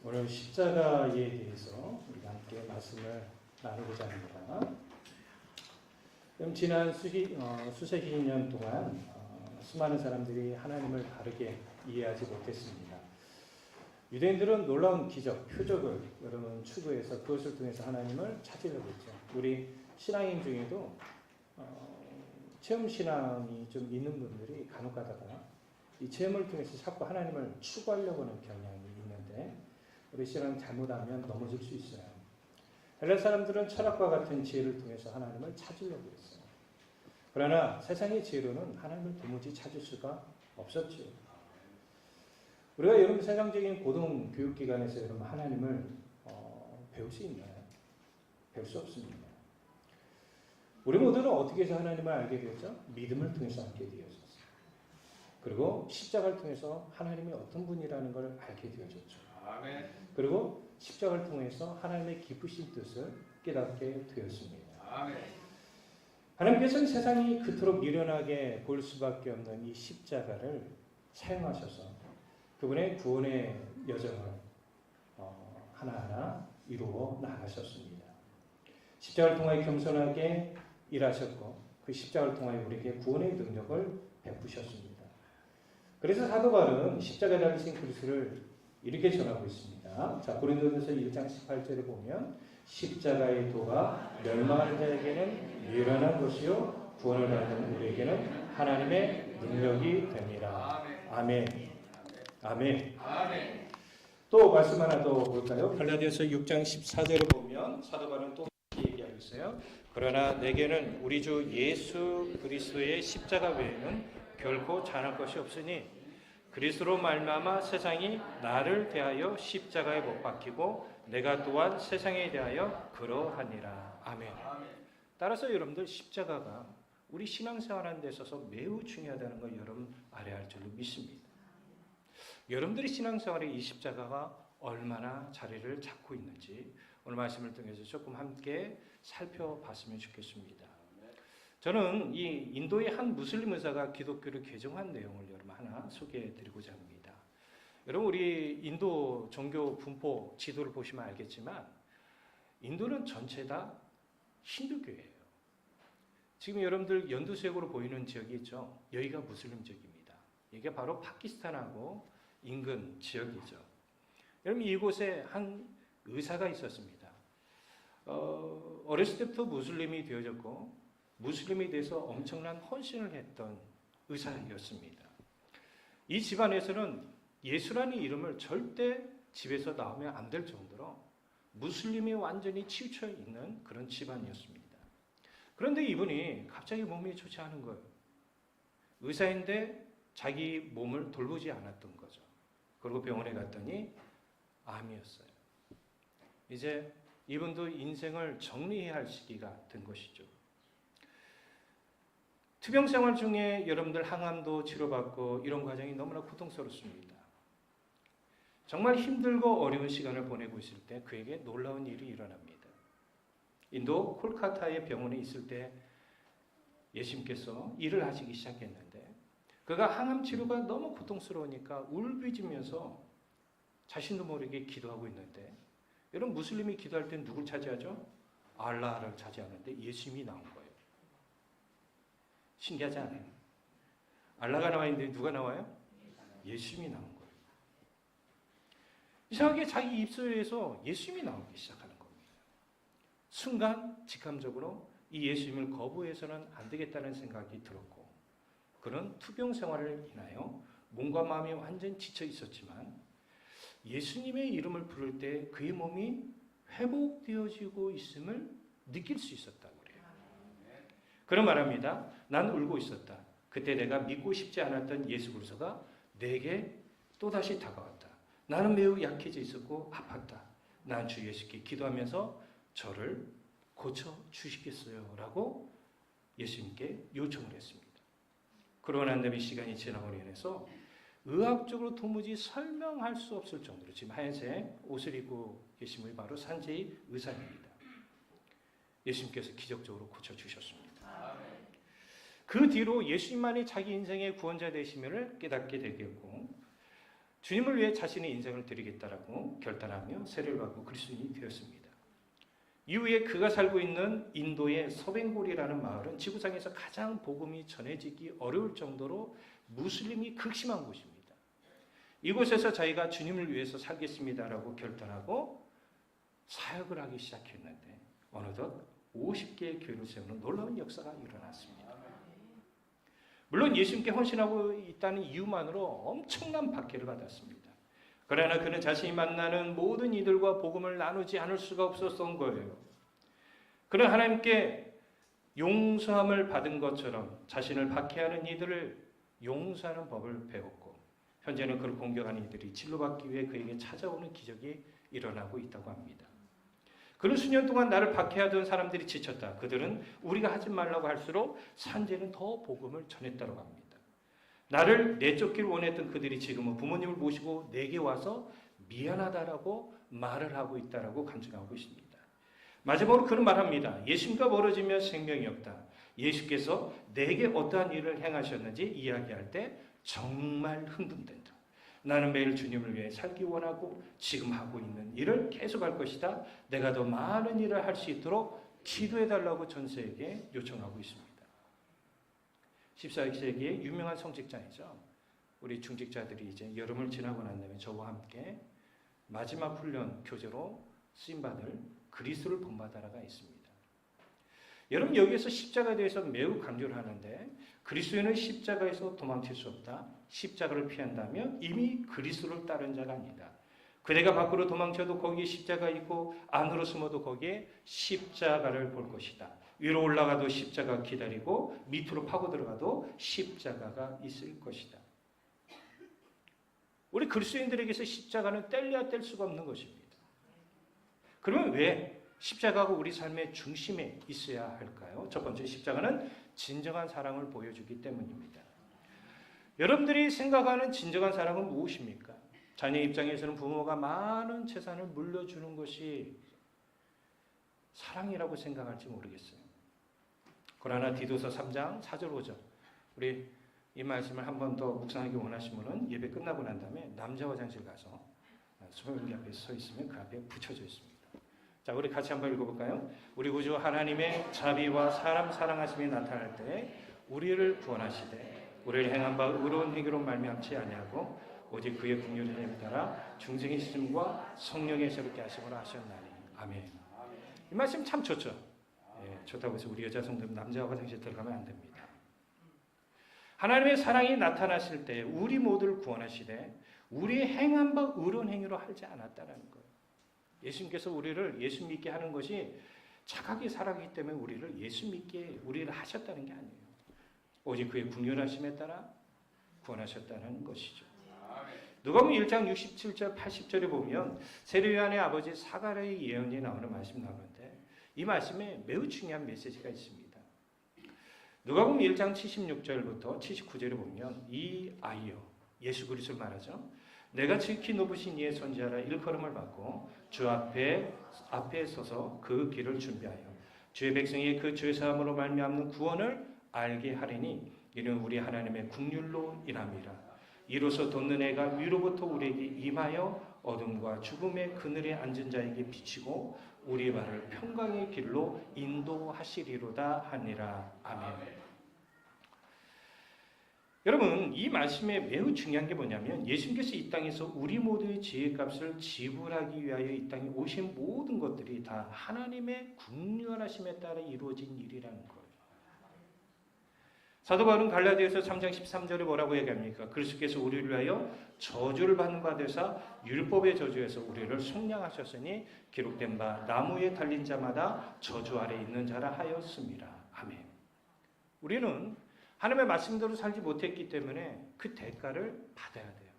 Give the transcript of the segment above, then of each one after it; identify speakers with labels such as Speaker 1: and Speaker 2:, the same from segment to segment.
Speaker 1: 오늘 십자가에 대해서 우리가 함께 말씀을 나누고자 합니다. 그럼 지난 수세기 년 동안 수많은 사람들이 하나님을 바르게 이해하지 못했습니다. 유대인들은 놀라운 기적, 표적을 여러분 추구해서 그것을 통해서 하나님을 찾으려고 했죠. 우리 신앙인 중에도 체험신앙이 좀 있는 분들이 간혹 가다가 이 체험을 통해서 자꾸 하나님을 추구하려고 하는 경향이 있는데 우리 신앙 잘못하면 넘어질 수 있어요. 헬라 사람들은 철학과 같은 지혜를 통해서 하나님을 찾으려고 했어요. 그러나 세상의 지혜로는 하나님을 도무지 찾을 수가 없었죠. 우리가 여러분 세상적인 고등 교육기관에서 여러분 하나님을 배울 수 있나요? 배울 수 없습니다. 우리 모두는 어떻게 해서 하나님을 알게 되었죠? 믿음을 통해서 알게 되었었어요. 그리고 십자가를 통해서 하나님이 어떤 분이라는 걸 알게 되어졌죠.
Speaker 2: 아멘.
Speaker 1: 그리고 십자가를 통해서 하나님의 기쁘신 뜻을 깨닫게 되었습니다.
Speaker 2: 아멘.
Speaker 1: 하나님께서는 세상이 그토록 미련하게 볼 수밖에 없는 이 십자가를 사용하셔서 그분의 구원의 여정을 하나하나 이루어 나가셨습니다. 십자가를 통하여 겸손하게 일하셨고 그 십자가를 통하여 우리에게 구원의 능력을 베푸셨습니다. 그래서 사도 바울은 십자가에 달리신 그리스도를 이렇게 전하고 있습니다. 자, 고린도전서 1장 18절에 보면 십자가의 도가 멸망하는 자에게는 미련한 것이요 구원을 받는 우리에게는 하나님의 능력이 됩니다. 아멘. 아멘.
Speaker 2: 아멘.
Speaker 1: 또 말씀 하나 더 볼까요? 갈라디아서 6장 14절에 보면 사도 바울은 또 얘기하고 있어요. 그러나 내게는 우리 주 예수 그리스도의 십자가 외에는 결코 잘할 것이 없으니 그리스도로 말미암아 세상이 나를 대하여 십자가에 못 박히고 내가 또한 세상에 대하여 그러하니라. 아멘. 따라서 여러분들 십자가가 우리 신앙생활하는 데 있어서 매우 중요하다는 걸 여러분 알아야 할 줄로 믿습니다. 여러분들이 신앙생활에 이 십자가가 얼마나 자리를 잡고 있는지 오늘 말씀을 통해서 조금 함께 살펴봤으면 좋겠습니다. 저는 이 인도의 한 무슬림 의사가 기독교를 개정한 내용을 여러분 하나 소개해 드리고자 합니다. 여러분 우리 인도 종교 분포 지도를 보시면 알겠지만 인도는 전체 다 힌두교예요. 지금 여러분들 연두색으로 보이는 지역이 있죠. 여기가 무슬림 지역입니다. 이게 바로 파키스탄하고 인근 지역이죠. 여러분 이곳에 한 의사가 있었습니다. 어렸을 때부터 무슬림이 되어졌고 무슬림에 대해서 엄청난 헌신을 했던 의사였습니다. 이 집안에서는 예수라는 이름을 절대 집에서 나오면 안 될 정도로 무슬림이 완전히 치우쳐 있는 그런 집안이었습니다. 그런데 이분이 갑자기 몸이 좋지 않은 거예요. 의사인데 자기 몸을 돌보지 않았던 거죠. 그리고 병원에 갔더니 암이었어요. 이제 이분도 인생을 정리해야 할 시기가 된 것이죠. 투병 생활 중에 여러분들 항암도 치료받고 이런 과정이 너무나 고통스럽습니다. 정말 힘들고 어려운 시간을 보내고 있을 때 그에게 놀라운 일이 일어납니다. 인도 콜카타의 병원에 있을 때 예수님께서 일을 하시기 시작했는데 그가 항암 치료가 너무 고통스러우니까 울부짖으면서 자신도 모르게 기도하고 있는데 여러분 무슬림이 기도할 때 누굴 차지하죠? 알라를 차지하는데 예수님이 나온 거예요. 신기하지 않아요? 알라가 나와 있는데 누가 나와요? 예수님이 나온 거예요. 이상하게 자기 입술에서 예수님이 나오기 시작하는 겁니다. 순간 직감적으로 이 예수님을 거부해서는 안 되겠다는 생각이 들었고 그는 투병 생활을 인하여 몸과 마음이 완전 지쳐 있었지만 예수님의 이름을 부를 때 그의 몸이 회복되어지고 있음을 느낄 수 있었다고 그래요. 그런 말합니다. 난 울고 있었다. 그때 내가 믿고 싶지 않았던 예수 그리스도가 내게 또다시 다가왔다. 나는 매우 약해져 있었고 아팠다. 난 주 예수께 기도하면서 저를 고쳐주시겠어요? 라고 예수님께 요청을 했습니다. 그러고 난 다음에 시간이 지나고 인해서 의학적으로 도무지 설명할 수 없을 정도로 지금 하얀색 옷을 입고 계신 분이 바로 산제이 의사입니다. 예수님께서 기적적으로 고쳐주셨습니다. 그 뒤로 예수님만이 자기 인생의 구원자 되심을 깨닫게 되겠고 주님을 위해 자신의 인생을 드리겠다라고 결단하며 세례를 받고 그리스도인이 되었습니다. 이후에 그가 살고 있는 인도의 서벵골이라는 마을은 지구상에서 가장 복음이 전해지기 어려울 정도로 무슬림이 극심한 곳입니다. 이곳에서 자기가 주님을 위해서 살겠습니다라고 결단하고 사역을 하기 시작했는데 어느덧 50개의 교회를 세우는 놀라운 역사가 일어났습니다. 물론 예수님께 헌신하고 있다는 이유만으로 엄청난 박해를 받았습니다. 그러나 그는 자신이 만나는 모든 이들과 복음을 나누지 않을 수가 없었던 거예요. 그는 하나님께 용서함을 받은 것처럼 자신을 박해하는 이들을 용서하는 법을 배웠고 현재는 그를 공격하는 이들이 진로받기 위해 그에게 찾아오는 기적이 일어나고 있다고 합니다. 그는 수년 동안 나를 박해하던 사람들이 지쳤다. 그들은 우리가 하지 말라고 할수록 산재는 더 복음을 전했다고 합니다. 나를 내쫓기를 원했던 그들이 지금은 부모님을 모시고 내게 와서 미안하다라고 말을 하고 있다라고 간증하고 있습니다. 마지막으로 그는 말합니다. 예수님과 멀어지면 생명이 없다. 예수께서 내게 어떠한 일을 행하셨는지 이야기할 때 정말 흥분된다. 나는 매일 주님을 위해 살기 원하고 지금 하고 있는 일을 계속할 것이다. 내가 더 많은 일을 할 수 있도록 기도해달라고 전세에게 요청하고 있습니다. 14세기의 유명한 성직자이죠. 우리 중직자들이 이제 여름을 지나고 난 다음에 저와 함께 마지막 훈련 교재로 쓰임받을 그리스도를 본받아라가 있습니다. 여러분 여기에서 십자가에 대해서 매우 강조를 하는데 그리스도인은 십자가에서 도망칠 수 없다. 십자가를 피한다면 이미 그리스도를 따른 자가 아니다. 그대가 밖으로 도망쳐도 거기에 십자가 있고 안으로 숨어도 거기에 십자가를 볼 것이다. 위로 올라가도 십자가 기다리고 밑으로 파고 들어가도 십자가가 있을 것이다. 우리 그리스도인들에게서 십자가는 뗄래야 뗄 수가 없는 것입니다. 그러면 왜 십자가가 우리 삶의 중심에 있어야 할까요? 첫 번째, 십자가는 진정한 사랑을 보여주기 때문입니다. 여러분들이 생각하는 진정한 사랑은 무엇입니까? 자녀 입장에서는 부모가 많은 재산을 물려주는 것이 사랑이라고 생각할지 모르겠어요. 그러나 디도서 3장 4절 5절 우리 이 말씀을 한 번 더 묵상하기 원하시면 예배 끝나고 난 다음에 남자 화장실 가서 소변기 앞에 서 있으면 그 앞에 붙여져 있습니다. 자, 우리 같이 한번 읽어볼까요? 우리 구주 하나님의 자비와 사람 사랑하심이 나타날 때 우리를 구원하시되 우리를 행한 바 의로운 행위로 말미암지 아니하고 오직 그의 긍휼을 따라 중생의 시즘과 성령의 새롭게 하심으로 하셨나니. 아멘. 이 말씀 참 좋죠. 예, 좋다고 해서 우리 여자 성도는 남자 화장실 들어가면 안 됩니다. 하나님의 사랑이 나타나실 때 우리 모두를 구원하시되 우리의 행한 바 의로운 행위로 하지 않았다는 거예요. 예수님께서 우리를 예수 믿게 하는 것이 착하게 살아가기 때문에 우리를 예수 믿게 우리를 하셨다는 게 아니에요. 오직 그의 긍휼하심에 따라 구원하셨다는 것이죠. 누가복음 1장 67절 80절에 보면 세례요한의 아버지 사가랴의 예언이 나오는 말씀 나오는데 이 말씀에 매우 중요한 메시지가 있습니다. 누가복음 1장 76절부터 79절에 보면 이 아이요 예수 그리스도를 말하죠. 내가 지극히 높으신 이의 선지자라 일컬음을 받고 주 앞에 서서 그 길을 준비하여 주의 백성이 그 죄 사함으로 말미암는 구원을 알게 하리니 이는 우리 하나님의 긍휼로 인함이라. 이로써 돋는 해가 위로부터 우리에게 임하여 어둠과 죽음의 그늘에 앉은 자에게 비치고 우리 발을 평강의 길로 인도하시리로다 하니라. 아멘. 여러분 이 말씀에 매우 중요한 게 뭐냐면 예수님께서 이 땅에서 우리 모두의 죄값을 지불하기 위하여 이 땅에 오신 모든 것들이 다 하나님의 긍휼하심에 따라 이루어진 일이라는 거예요. 사도 바울은 갈라디아서 3장 13절에 뭐라고 얘기합니까? 그리스도께서 우리를 위하여 저주를 받는 바 되사 율법의 저주에서 우리를 속량하셨으니 기록된 바 나무에 달린 자마다 저주 아래 있는 자라 하였습니다. 아멘. 우리는 하나님의 말씀대로 살지 못했기 때문에 그 대가를 받아야 돼요.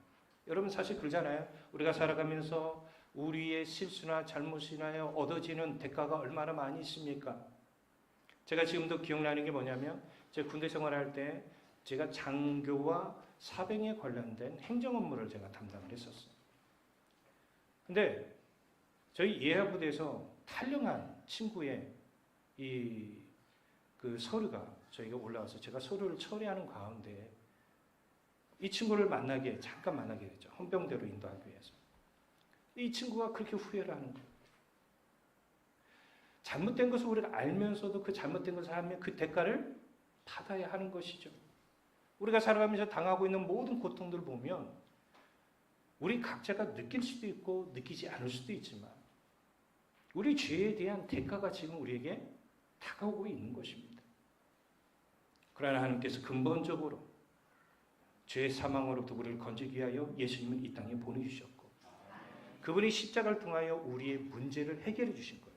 Speaker 1: 여러분 사실 그러잖아요. 우리가 살아가면서 우리의 실수나 잘못이나 얻어지는 대가가 얼마나 많이 있습니까? 제가 지금도 기억나는 게 뭐냐면 제가 군대 생활할 때 제가 장교와 사병에 관련된 행정 업무를 제가 담당을 했었어요. 근데 저희 예하부대에서 탈영한 친구의 그 서류가 저희가 올라와서 제가 서류를 처리하는 가운데 이 친구를 잠깐 만나게 되죠. 헌병대로 인도하기 위해서. 이 친구가 그렇게 후회를 하는 거예요. 잘못된 것을 우리가 알면서도 그 잘못된 것을 하면 그 대가를 받아야 하는 것이죠. 우리가 살아가면서 당하고 있는 모든 고통들을 보면 우리 각자가 느낄 수도 있고 느끼지 않을 수도 있지만 우리 죄에 대한 대가가 지금 우리에게 다가오고 있는 것입니다. 그러나 하나님께서 근본적으로 죄의 사망으로부터 우리를 건지기 위하여 예수님을 이 땅에 보내주셨고 그분이 십자가를 통하여 우리의 문제를 해결해 주신 거예요.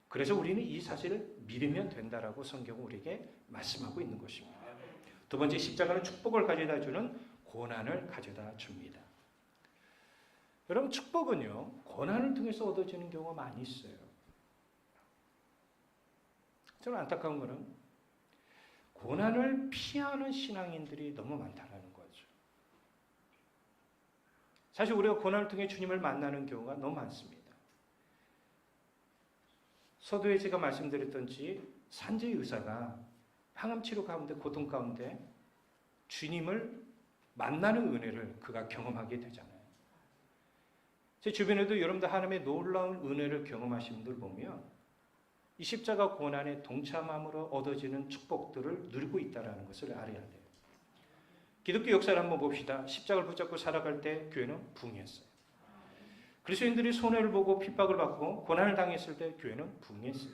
Speaker 1: 그래서 우리는 이 사실을 믿으면 된다라고 성경은 우리에게 말씀하고 있는 것입니다. 두 번째, 십자가는 축복을 가져다 주는 고난을 가져다 줍니다. 여러분, 축복은요, 고난을 통해서 얻어지는 경우가 많이 있어요. 저는 안타까운 것은 고난을 피하는 신앙인들이 너무 많다는 거죠. 사실 우리가 고난을 통해 주님을 만나는 경우가 너무 많습니다. 서두에 제가 말씀드렸던지 산재 의사가 항암치료 가운데 고통 가운데 주님을 만나는 은혜를 그가 경험하게 되잖아요. 제 주변에도 여러분들 하나님의 놀라운 은혜를 경험하신 분들 보면 이 십자가 고난에 동참함으로 얻어지는 축복들을 누리고 있다는 것을 알아야 돼요. 기독교 역사를 한번 봅시다. 십자가를 붙잡고 살아갈 때 교회는 부흥했어요. 그리스도인들이 손해를 보고 핍박을 받고 고난을 당했을 때 교회는 부흥했어요.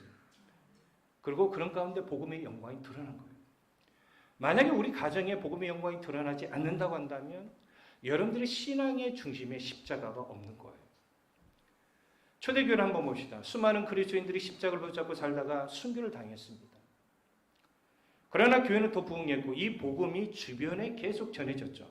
Speaker 1: 그리고 그런 가운데 복음의 영광이 드러난 거예요. 만약에 우리 가정에 복음의 영광이 드러나지 않는다고 한다면 여러분들의 신앙의 중심에 십자가가 없는 거예요. 초대교회를 한번 봅시다. 수많은 그리스도인들이 십자가를 붙잡고 살다가 순교를 당했습니다. 그러나 교회는 더 부흥했고 이 복음이 주변에 계속 전해졌죠.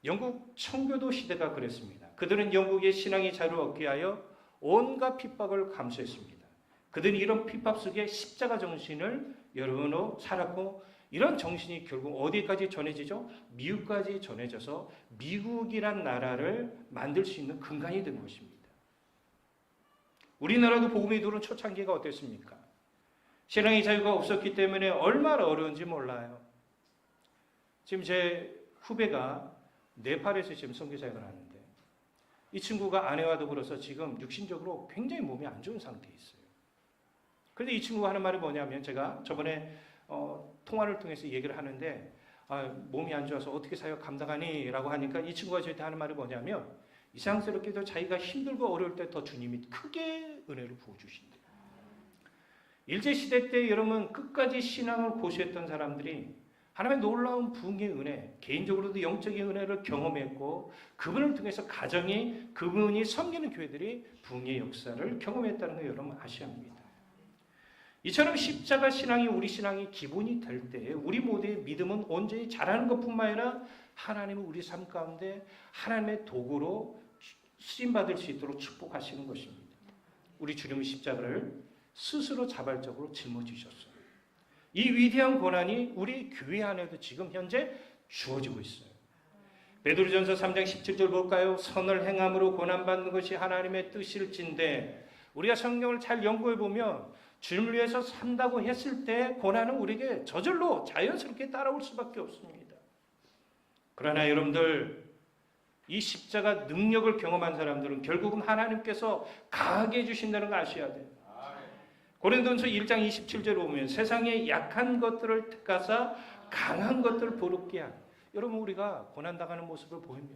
Speaker 1: 영국 청교도 시대가 그랬습니다. 그들은 영국의 신앙의 자유를 얻기 위하여 온갖 핍박을 감수했습니다. 그들은 이런 핍박 속에 십자가 정신을 여러분으로 살았고 이런 정신이 결국 어디까지 전해지죠? 미국까지 전해져서 미국이란 나라를 만들 수 있는 근간이 된 것입니다. 우리나라도 복음이 들어온 초창기가 어땠습니까? 신앙의 자유가 없었기 때문에 얼마나 어려운지 몰라요. 지금 제 후배가 네팔에서 지금 선교사역을 하는데 이 친구가 아내와 더불어서 지금 육신적으로 굉장히 몸이 안 좋은 상태에 있어요. 그런데 이 친구가 하는 말이 뭐냐면 제가 저번에 통화를 통해서 얘기를 하는데 몸이 안 좋아서 어떻게 사역 감당하니? 라고 하니까 이 친구가 저한테 하는 말이 뭐냐면 이상스럽게도 자기가 힘들고 어려울 때 더 주님이 크게 은혜를 부어주신대요. 일제시대 때 여러분 끝까지 신앙을 고수했던 사람들이 하나님의 놀라운 부흥의 은혜, 개인적으로도 영적인 은혜를 경험했고 그분을 통해서 가정이 그분이 섬기는 교회들이 부흥의 역사를 경험했다는 걸 여러분 아셔야 합니다. 이처럼 십자가 신앙이 우리 신앙의 기본이 될 때 우리 모두의 믿음은 온전히 자라는 것뿐만 아니라 하나님은 우리 삶 가운데 하나님의 도구로 쓰임받을 수 있도록 축복하시는 것입니다. 우리 주님의 십자가를 스스로 자발적으로 짊어지셨어요. 이 위대한 고난이 우리 교회 안에도 지금 현재 주어지고 있어요. 베드로전서 3장 17절 볼까요? 선을 행함으로 고난받는 것이 하나님의 뜻일진데 우리가 성경을 잘 연구해 보면 주님을 위해서 산다고 했을 때 고난은 우리에게 저절로 자연스럽게 따라올 수밖에 없습니다. 그러나 여러분들 이 십자가 능력을 경험한 사람들은 결국은 하나님께서 강하게 해주신다는 걸 아셔야 돼요. 고린도전서 1장 27절을 보면 세상의 약한 것들을 택하사 강한 것들을 부럽게 한 여러분 우리가 고난당하는 모습을 보이면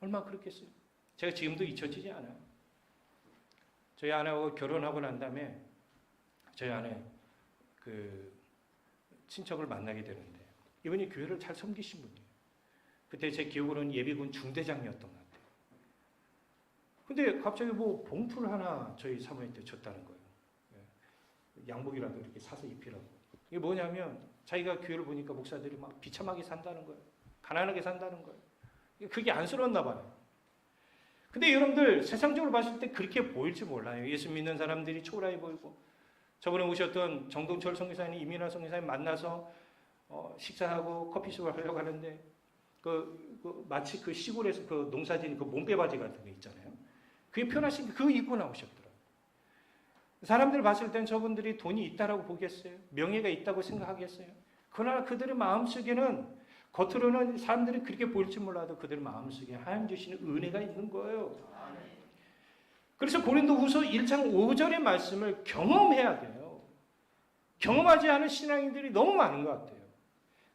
Speaker 1: 얼마나 그렇겠어요? 제가 지금도 잊혀지지 않아요. 저희 아내하고 결혼하고 난 다음에 저희 아내 그 친척을 만나게 되는데 이분이 교회를 잘 섬기신 분이에요. 그때 제 기억으로는 예비군 중대장이었던 것 같아요. 근데 갑자기 뭐 봉투를 하나 저희 사모님 때 줬다는 거예요. 양복이라도 이렇게 사서 입히라고. 이게 뭐냐면 자기가 교회를 보니까 목사들이 막 비참하게 산다는 거예요. 가난하게 산다는 거예요. 그게 안쓰러웠나 봐요. 근데 여러분들 세상적으로 봤을 때 그렇게 보일지 몰라요. 예수 믿는 사람들이 초라해 보이고 저번에 오셨던 정동철 선교사님, 이민아 선교사님 만나서 식사하고 커피숍을 하려고 하는데 마치 그 시골에서 그 농사진 그 몸빼바지 같은 거 있잖아요. 그게 편하시니까 그거 입고 나오셨더라고요. 사람들 봤을 땐 저분들이 돈이 있다라고 보겠어요? 명예가 있다고 생각하겠어요? 그러나 그들의 마음속에는 겉으로는 사람들이 그렇게 보일지 몰라도 그들 마음속에 하나님 주시는 은혜가 있는 거예요. 그래서 고린도후서 1장 5절의 말씀을 경험해야 돼요. 경험하지 않은 신앙인들이 너무 많은 것 같아요.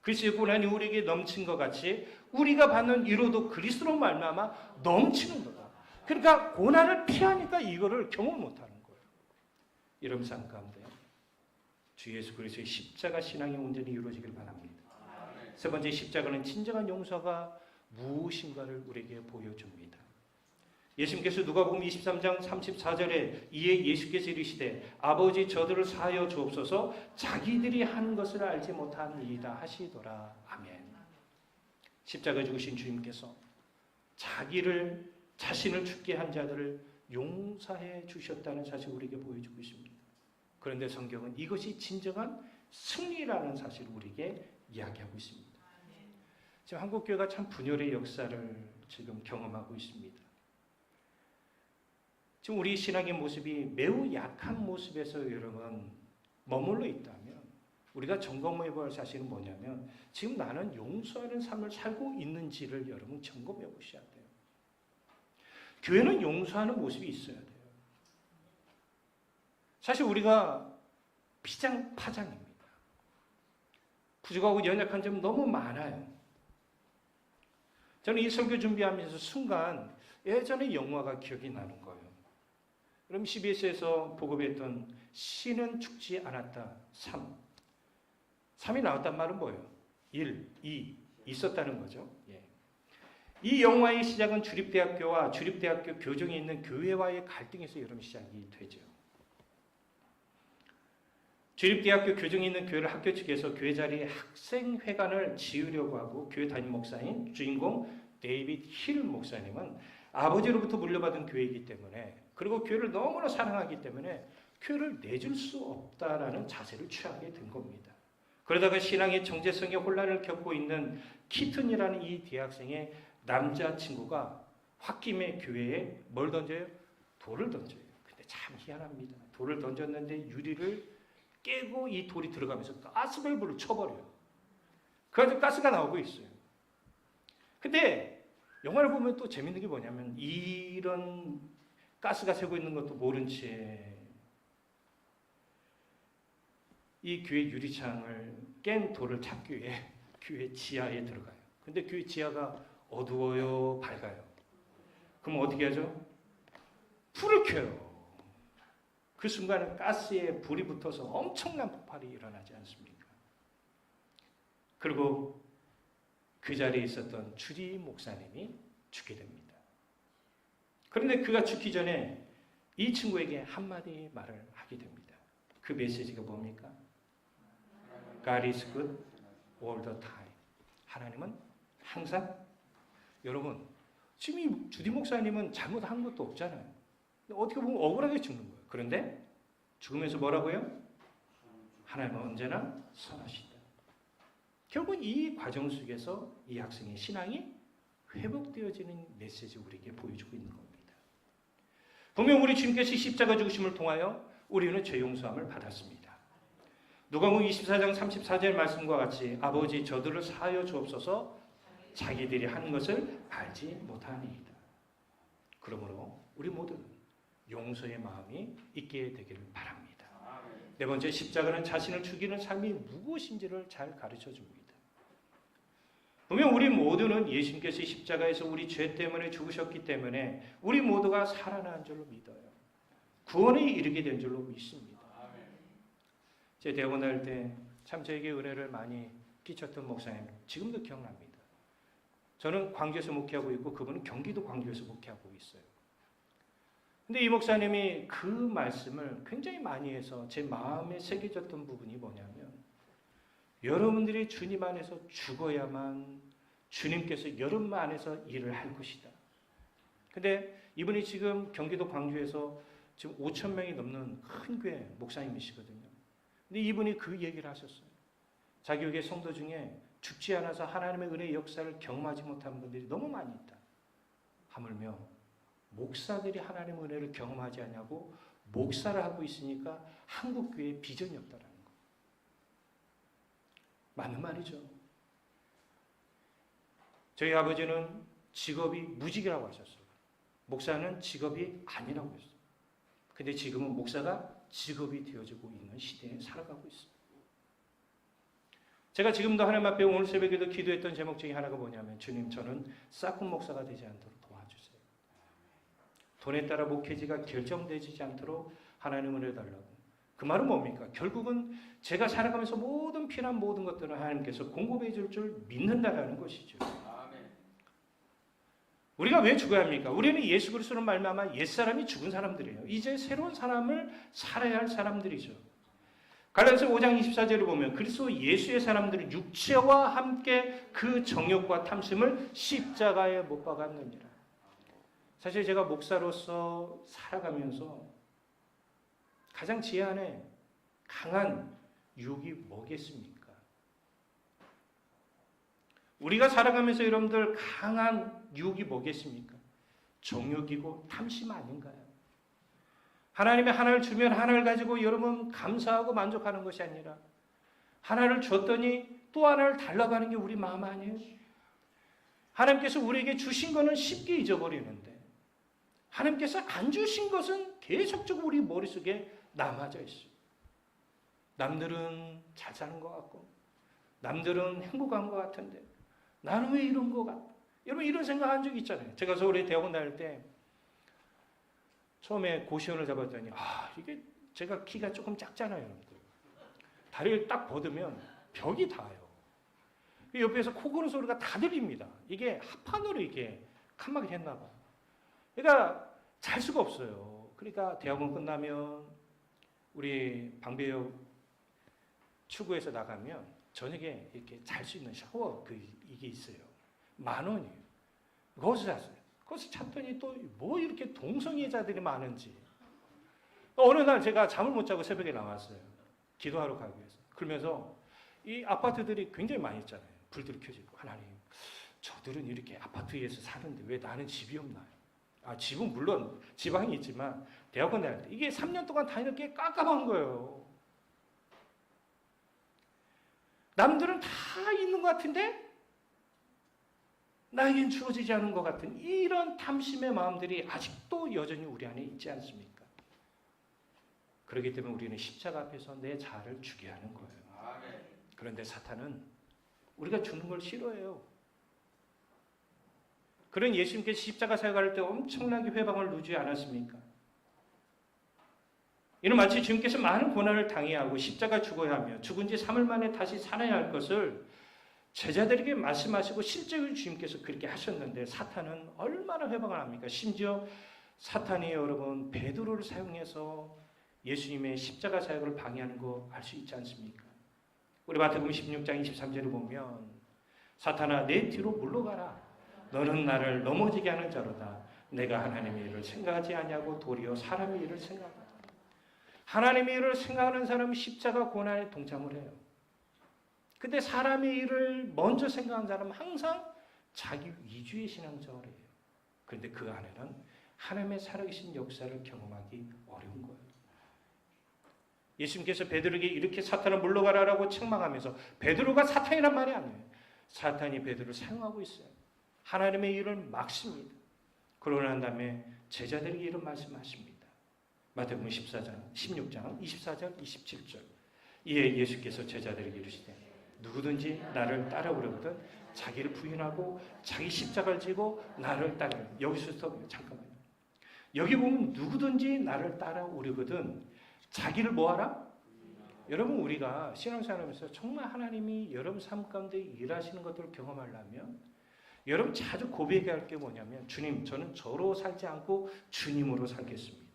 Speaker 1: 그리스도의 고난이 우리에게 넘친 것 같이 우리가 받는 위로도 그리스도로 말미암아 넘치는 거다. 그러니까 고난을 피하니까 이거를 경험 못하는 거예요. 이런 삶 가운데 주 예수 그리스도의 십자가 신앙이 온전히 이루어지길 바랍니다. 세 번째, 십자가는 진정한 용서가 무엇인가를 우리에게 보여줍니다. 예수님께서 누가복음 23장 34절에 이에 예수께서 이르시되 아버지 저들을 사하여 주옵소서 자기들이 하는 것을 알지 못하니이다 하시더라. 아멘. 십자가 죽으신 주님께서 자신을 죽게 한 자들을 용서해 주셨다는 사실을 우리에게 보여주고 있습니다. 그런데 성경은 이것이 진정한 승리라는 사실을 우리에게 이야기하고 있습니다. 지금 한국교회가 참 분열의 역사를 지금 경험하고 있습니다. 지금 우리 신앙의 모습이 매우 약한 모습에서 여러분 머물러 있다면 우리가 점검해 볼 사실은 뭐냐면 지금 나는 용서하는 삶을 살고 있는지를 여러분 점검해 보셔야 돼요. 교회는 용서하는 모습이 있어야 돼요. 사실 우리가 피장파장입니다. 부족하고 연약한 점 너무 많아요. 저는 이 설교 준비하면서 순간 예전의 영화가 기억이 나는 거예요. 그럼 CBS에서 보급했던 신은 죽지 않았다. 3이 나왔단 말은 뭐예요? 1, 2 있었다는 거죠. 예. 이 영화의 시작은 주립대학교와 주립대학교 교정에 있는 교회와의 갈등에서 여러분 시작이 되죠. 주립대학교 교정에 있는 교회를 학교 측에서 교회 자리에 학생회관을 지으려고 하고 교회 담임 목사인 주인공 데이빗 힐 목사님은 아버지로부터 물려받은 교회이기 때문에 그리고 교회를 너무나 사랑하기 때문에 교회를 내줄 수 없다라는 자세를 취하게 된 겁니다. 그러다가 신앙의 정체성에 혼란을 겪고 있는 키튼이라는 이 대학생의 남자친구가 홧김에 교회에 뭘 던져요? 돌을 던져요. 근데 참 희한합니다. 돌을 던졌는데 유리를 깨고 이 돌이 들어가면서 가스밸브를 쳐버려요. 그래서 가스가 나오고 있어요. 근데 영화를 보면 또 재밌는 게 뭐냐면 이런 가스가 새고 있는 것도 모른 채 이 교회 유리창을 깬 돌을 찾기 위해 교회 지하에 들어가요. 근데 교회 지하가 어두워요, 밝아요? 그럼 어떻게 하죠? 불을 켜요. 그 순간에 가스에 불이 붙어서 엄청난 폭발이 일어나지 않습니까? 그리고 그 자리에 있었던 주리 목사님이 죽게 됩니다. 그런데 그가 죽기 전에 이 친구에게 한마디 말을 하게 됩니다. 그 메시지가 뭡니까? God is good all the time. 하나님은 항상, 여러분 지금 이 주디 목사님은 잘못한 것도 없잖아요. 어떻게 보면 억울하게 죽는 거예요. 그런데 죽으면서 뭐라고요? 하나님은 언제나 선하시다. 결국 이 과정 속에서 이 학생의 신앙이 회복되어지는 메시지 우리에게 보여주고 있는 겁니다. 분명 우리 주님께서 십자가 죽으심을 통하여 우리는 죄 용서함을 받았습니다. 누가복음 24장 34절 말씀과 같이 아버지 저들을 사하여 주옵소서 자기들이 하는 것을 알지 못하니이다. 그러므로 우리 모두는 용서의 마음이 있게 되기를 바랍니다. 네 번째, 십자가는 자신을 죽이는 삶이 무엇인지를 잘 가르쳐 줍니다. 분명 우리 모두는 예수님께서 십자가에서 우리 죄 때문에 죽으셨기 때문에 우리 모두가 살아난 줄로 믿어요. 구원에 이르게 된 줄로 믿습니다. 제 대학원 다닐 때 참 저에게 은혜를 많이 끼쳤던 목사님 지금도 기억납니다. 저는 광주에서 목회하고 있고 그분은 경기도 광주에서 목회하고 있어요. 근데 이 목사님이 그 말씀을 굉장히 많이 해서 제 마음에 새겨졌던 부분이 뭐냐면 여러분들이 주님 안에서 죽어야만 주님께서 여러분 안에서 일을 할 것이다. 근데 이분이 지금 경기도 광주에서 지금 5천 명이 넘는 큰 교회 목사님이시거든요. 근데 이분이 그 얘기를 하셨어요. 자기 교회 성도 중에 죽지 않아서 하나님의 은혜의 역사를 경험하지 못한 분들이 너무 많이 있다. 하물며 목사들이 하나님의 은혜를 경험하지 않냐고 목사를 하고 있으니까 한국교회에 비전이 없다라는 거. 맞는 말이죠. 저희 아버지는 직업이 무직이라고 하셨어요. 목사는 직업이 아니라고 했어요. 근데 지금은 목사가 직업이 되어지고 있는 시대에 살아가고 있습니다. 제가 지금도 하나님 앞에 오늘 새벽에도 기도했던 제목 중에 하나가 뭐냐면, 주님, 저는 싹군 목사가 되지 않도록 도와주세요. 돈에 따라 목회지가 결정되지 않도록 하나님을 해달라고. 그 말은 뭡니까? 결국은 제가 살아가면서 모든 필요한 모든 것들을 하나님께서 공급해 줄 믿는다라는 것이죠. 우리가 왜 죽어야 합니까? 우리는 예수 그리스도로 말미암아 옛사람이 죽은 사람들이에요. 이제 새로운 사람을 살아야 할 사람들이죠. 갈라디아서 5장 24절을 보면 그리스도 예수의 사람들은 육체와 함께 그 정욕과 탐심을 십자가에 못 박았느니라. 사실 제가 목사로서 살아가면서 가장 제 안에 강한 유혹이 뭐겠습니까? 우리가 살아가면서 여러분들 강한 유혹이 뭐겠습니까? 정욕이고 탐심 아닌가요? 하나님이 하나를 주면 하나를 가지고 여러분 감사하고 만족하는 것이 아니라 하나를 줬더니 또 하나를 달라고 하는 게 우리 마음 아니에요? 하나님께서 우리에게 주신 것은 쉽게 잊어버리는데 하나님께서 안 주신 것은 계속적으로 우리 머릿속에 남아져 있어요. 남들은 잘 사는 것 같고 남들은 행복한 것 같은데 나는 왜 이런 것 같아? 여러분 이런 생각한 적 있잖아요. 제가 서울에 대학원 다닐 때 처음에 고시원을 잡았더니 이게 제가 키가 조금 작잖아요. 여러분들. 다리를 딱 뻗으면 벽이 닿아요. 옆에서 코 고는 소리가 다 들립니다. 이게 합판으로 이게 칸막이 했나 봐. 그러니까 잘 수가 없어요. 그러니까 대학원 끝나면 우리 방배역 출구에서 나가면 저녁에 이렇게 잘 수 있는 샤워 이게 있어요. 10,000원이에요. 거기서 잤어요. 거기서 잤더니 또 뭐 이렇게 동성애자들이 많은지. 어느 날 제가 잠을 못 자고 새벽에 나왔어요. 기도하러 가기 위해서. 그러면서 이 아파트들이 굉장히 많이 있잖아요. 불들이 켜지고. 하나님, 저들은 이렇게 아파트에서 사는데 왜 나는 집이 없나요? 집은 물론 지방이 있지만 대학원 다닐 때 이게 3년 동안 다니는 게 깜깜한 거예요. 남들은 다 있는 것 같은데 나에겐 주어지지 않은 것 같은 이런 탐심의 마음들이 아직도 여전히 우리 안에 있지 않습니까? 그렇기 때문에 우리는 십자가 앞에서 내 자아를 죽여야 하는 거예요. 그런데 사탄은 우리가 죽는 걸 싫어해요. 그런 예수님께서 십자가 사역할 때 엄청나게 회방을 누지 않았습니까? 이는 마치 주님께서 많은 고난을 당해야 하고 십자가 죽어야 하며 죽은 지 3일 만에 다시 살아야 할 것을 제자들에게 말씀하시고 실제로 주님께서 그렇게 하셨는데 사탄은 얼마나 회방을 합니까? 심지어 사탄이 여러분 베드로를 사용해서 예수님의 십자가 사역을 방해하는 거 알 수 있지 않습니까? 우리 마태복음 16장 23절을 보면 사탄아 내 뒤로 물러가라. 너는 나를 넘어지게 하는 자로다. 내가 하나님의 일을 생각하지 아니하고 도리어 사람의 일을 생각한다. 하나님의 일을 생각하는 사람은 십자가 고난에 동참을 해요. 근데 사람의 일을 먼저 생각하는 사람은 항상 자기 위주의 신앙생활을 해요. 그런데 그 안에는 하나님의 살아계신 역사를 경험하기 어려운 거예요. 예수님께서 베드로에게 이렇게 사탄을 물러가라라고 책망하면서 베드로가 사탄이란 말이 아니에요. 사탄이 베드로를 사용하고 있어요. 하나님의 일을 막습니다. 그러고 난 다음에 제자들에게 이런 말씀하십니다. 마태복음 16장 24절 27절. 이에 예수께서 제자들에게 이르시되 누구든지 나를 따라오려거든 자기를 부인하고 자기 십자가를 지고 나를 따르라. 여기서 잠깐만요. 여기 보면 누구든지 나를 따라오려거든 자기를 뭐하라? 여러분 우리가 신앙생활하면서 정말 하나님이 여러분 삶 가운데 일하시는 것들을 경험하려면 여러분 자주 고백해야 할 게 뭐냐면 주님 저는 저로 살지 않고 주님으로 살겠습니다.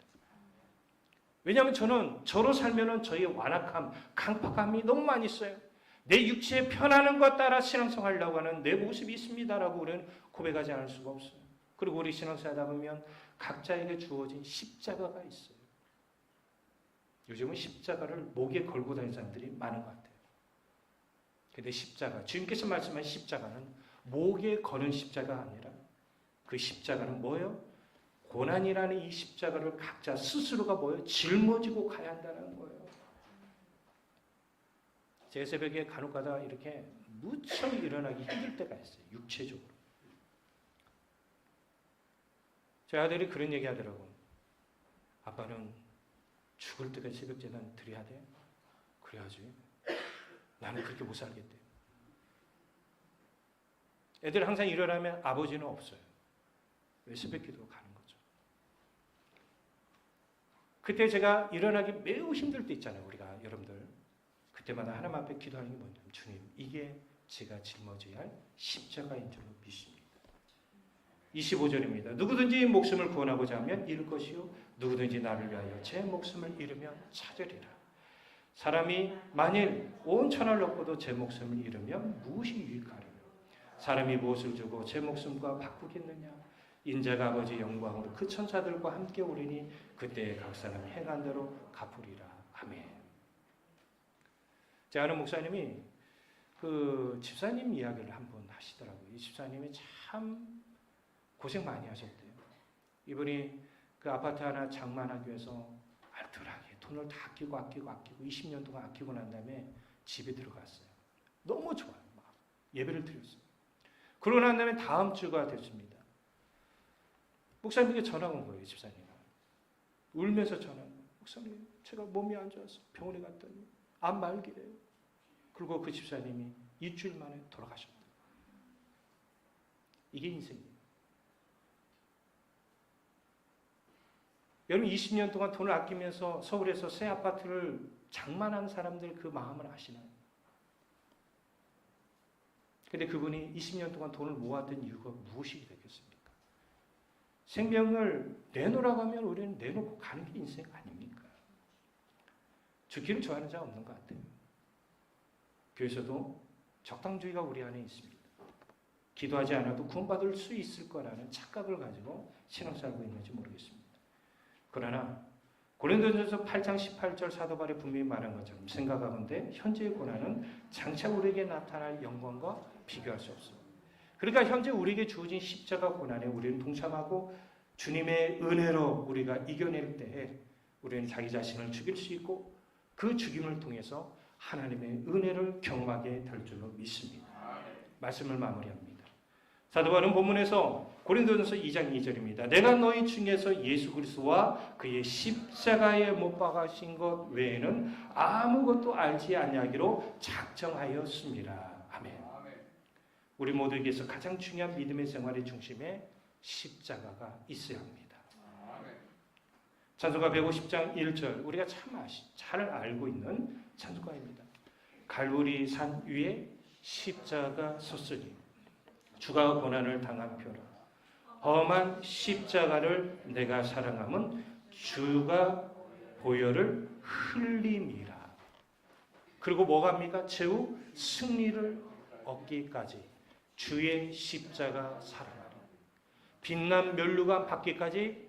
Speaker 1: 왜냐하면 저는 저로 살면은 저의 완악함, 강팍함이 너무 많이 있어요. 내 육체에 편하는 것 따라 신앙생활하려고 하는 내 모습이 있습니다라고 우리는 고백하지 않을 수가 없어요. 그리고 우리 신앙생활하다 보면 각자에게 주어진 십자가가 있어요. 요즘은 십자가를 목에 걸고 다니는 사람들이 많은 것 같아요. 그런데 십자가, 주님께서 말씀하신 십자가는 목에 거는 십자가 아니라 그 십자가는 뭐예요? 고난이라는 이 십자가를 각자 스스로가 뭐예요? 짊어지고 가야 한다는 거예요. 제 새벽에 간혹가다 이렇게 무척 일어나기 힘들 때가 있어요. 육체적으로. 제 아들이 그런 얘기 하더라고. 아빠는 죽을 때까지 새벽제단 드려야 돼? 그래야지. 나는 그렇게 못 살겠대. 애들 항상 일어나면 아버지는 없어요. 왜 새벽기도 가는 거죠. 그때 제가 일어나기 매우 힘들 때 있잖아요. 우리가 여러분들. 그때마다 하나님 앞에 기도하는 게 뭐냐면 주님, 이게 제가 짊어져야 할 십자가인 줄로 믿습니다. 25절입니다. 누구든지 목숨을 구원하고자 하면 잃을 것이요 누구든지 나를 위하여 제 목숨을 잃으면 찾으리라. 사람이 만일 온 천하를 얻고도 제 목숨을 잃으면 무엇이 유익하리요? 사람이 무엇을 주고 제 목숨과 바꾸겠느냐? 인자가 아버지 영광으로 그 천사들과 함께 오리니 그때 각 사람 행한 대로 갚으리라. 아멘. 제 아는 목사님이 그 집사님 이야기를 한번 하시더라고요. 이 집사님이 참 고생 많이 하셨대요. 이분이 그 아파트 하나 장만하기 위해서 알뜰하게 돈을 다 아끼고 20년 동안 아끼고 난 다음에 집에 들어갔어요. 너무 좋아요. 막 예배를 드렸어요. 그러고 난 다음에 다음 주가 됐습니다. 목사님에게 전화가 온 거예요. 집사님. 울면서 전화. 목사님, 제가 몸이 안 좋아서 병원에 갔더니 암 말기래요. 그리고 그 집사님이 일주일 만에 돌아가셨다. 이게 인생이에요. 여러분 20년 동안 돈을 아끼면서 서울에서 새 아파트를 장만한 사람들 그 마음을 아시나요? 근데 그분이 20년 동안 돈을 모았던 이유가 무엇이 되겠습니까? 생명을 내놓으라고 하면 우리는 내놓고 가는 게 인생 아닙니까? 죽기를 좋아하는 자 없는 것 같아요. 교회에서도 적당주의가 우리 안에 있습니다. 기도하지 않아도 구원받을 수 있을 거라는 착각을 가지고 신앙 살고 있는지 모르겠습니다. 그러나 고린도전서 8장 18절 사도 바울이 분명히 말한 것처럼 생각하건대 현재의 고난은 장차 우리에게 나타날 영광과 비교할 수 없습니다. 그러니까 현재 우리에게 주어진 십자가 고난에 우리는 동참하고 주님의 은혜로 우리가 이겨낼 때에 우리는 자기 자신을 죽일 수 있고 그 죽임을 통해서 하나님의 은혜를 경험하게 될 줄로 믿습니다. 말씀을 마무리합니다. 사도 바울은 본문에서 고린도전서 2장 2절입니다. 내가 너희 중에서 예수 그리스도와 그의 십자가에 못 박으신 것 외에는 아무것도 알지 아니하기로 작정하였습니다. 아멘. 우리 모두에게서 가장 중요한 믿음의 생활의 중심에 십자가가 있어야 합니다. 찬송가 150장 1절 우리가 참 잘 알고 있는 찬송가입니다. 갈보리 산 위에 십자가 섰으니 주가 고난을 당한 표라 험한 십자가를 내가 사랑함은 주가 보혈을 흘림이라. 그리고 뭐가 합니까? 최후 승리를 얻기까지 주의 십자가 사랑하라. 빛난 멸류관 받기까지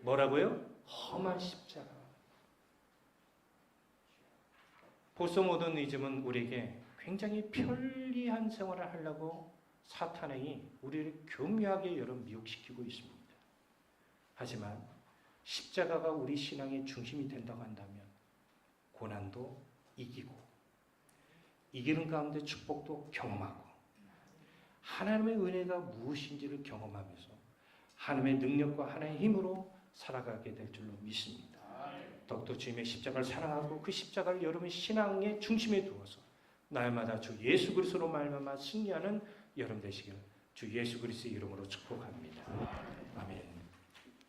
Speaker 1: 뭐라고요? 험한 십자가. 포스모더니즘은 우리에게 굉장히 편리한 생활을 하려고 사탄이 우리를 교묘하게 여러 미혹시키고 있습니다. 하지만 십자가가 우리 신앙의 중심이 된다고 한다면 고난도 이기고 이기는 가운데 축복도 경험하고 하나님의 은혜가 무엇인지를 경험하면서 하나님의 능력과 하나님의 힘으로 살아가게 될 줄로 믿습니다. 더욱더 주님의 십자가를 사랑하고 그 십자가를 여러분의 신앙의 중심에 두어서 날마다 주 예수 그리스도로 말미암아 승리하는 여러분 되시기를 주 예수 그리스도의 이름으로 축복합니다. 아멘.